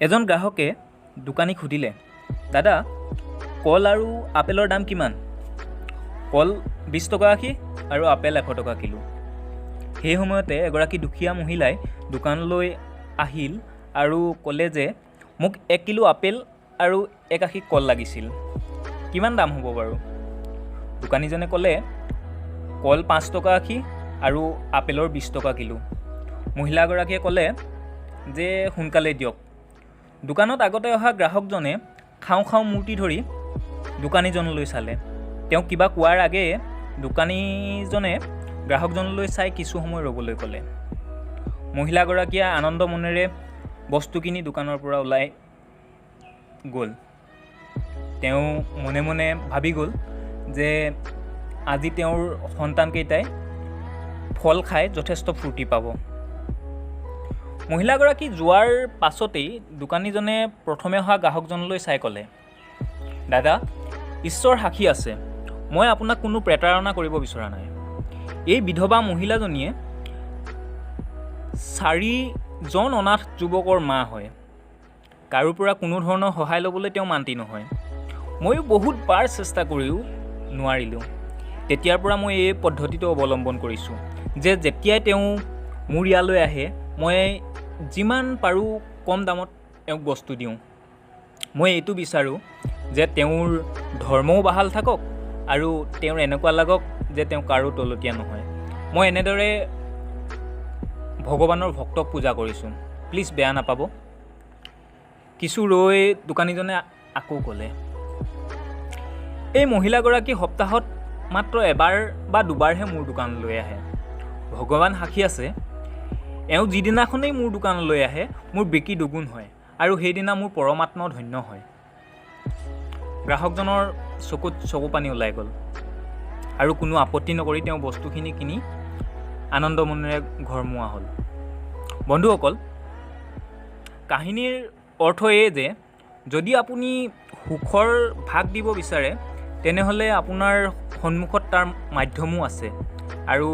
এজন গ্ৰাহকে দোকানীক সুধিলে, দাদা কল আৰু আপেলৰ দাম কিমান? কল 20 টকা আষি আৰু আপেল 100 টকা কিলো। সেই সময়তে এগৰাকী দুখীয়া মহিলাই দোকানলৈ আহিল আৰু ক'লে যে মোক 1 কিলো আপেল আৰু 1 আষি কল লাগিছিল, কিমান দাম হ'ব বাৰু? দোকানীজনে ক'লে, কল 5 টকা আষি আৰু আপেলৰ 20 টকা কিলো। মহিলাগৰাকীয়ে ক'লে যে সোনকালে দিয়ক। দোকানত আগতে অহা গ্ৰাহকজনে খাওঁ খাওঁ মূৰ্তি ধৰি দোকানীজনলৈ চালে। তেওঁ কিবা কোৱাৰ আগেয়ে দোকানীজনে গ্ৰাহকজনলৈ চাই কিছু সময় ৰ'বলৈ ক'লে। মহিলাগৰাকীয়ে আনন্দ মনেৰে বস্তু কিনি দোকানৰ পৰা ওলাই গ'ল। তেওঁ মনে মনে ভাবি গ'ল যে আজি তেওঁৰ সন্তানকেইটাই ফল খাই যথেষ্ট ফূৰ্তি পাব। মহিলাগৰাকী যোৱাৰ পাছতেই দোকানীজনে প্ৰথমে অহা গ্ৰাহকজনলৈ চাই ক'লে, দাদা ঈশ্বৰ সাক্ষী আছে, মই আপোনাক কোনো প্ৰতাৰণা কৰিব বিচৰা নাই। এই বিধৱা মহিলাজনীয়ে 4জন অনাথ যুৱকৰ মা হয়। কাৰো পৰা কোনো ধৰণৰ সহায় ল'বলৈ তেওঁ মান্তি নহয়। ময়ো বহুতবাৰ চেষ্টা কৰিও নোৱাৰিলোঁ। তেতিয়াৰ পৰা মই এই পদ্ধতিটো অৱলম্বন কৰিছোঁ যে যেতিয়াই তেওঁ মোৰ ইয়ালৈ আহে মই যিমান পাৰোঁ কম দামত তেওঁক বস্তু দিওঁ। মই এইটো বিচাৰোঁ যে তেওঁৰ ধৰ্মও বাহাল থাকক আৰু তেওঁৰ এনেকুৱা লাগক যে তেওঁ কাৰো তলতীয়া নহয়। মই এনেদৰে ভগৱানৰ ভক্তক পূজা কৰিছোঁ, প্লিজ বেয়া নাপাব। কিছু ৰৈ দোকানীজনে আকৌ ক'লে, এই মহিলাগৰাকী সপ্তাহত মাত্ৰ এবাৰ বা দুবাৰহে মোৰ দোকানলৈ আহে। ভগৱান সাক্ষী আছে, এওঁ যিদিনাখনেই মোৰ দোকানলৈ আহে মোৰ বিক্ৰী দুগুণ হয় আৰু সেইদিনা মোৰ পৰমাত্মাও ধন্য হয়। গ্ৰাহকজনৰ চকুত চকু পানী ওলাই গ'ল আৰু কোনো আপত্তি নকৰি তেওঁ বস্তুখিনি কিনি আনন্দ মনেৰে ঘৰমুৱা হ'ল। বন্ধুসকল, কাহিনীৰ অৰ্থ এই যে যদি আপুনি সুখৰ ভাগ দিব বিচাৰে তেনেহ'লে আপোনাৰ সন্মুখত তাৰ মাধ্যমো আছে আৰু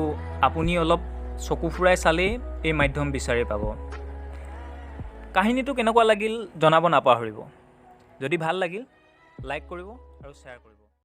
আপুনি অলপ চকু ফুৰাই চালেই এই মাধ্যম বিচাৰি পাব। কাহিনীটো কেনেকুৱা লাগিল জনাব নাপাহৰিব। যদি ভাল লাগিল লাইক কৰিব আৰু শ্বেয়াৰ কৰিব।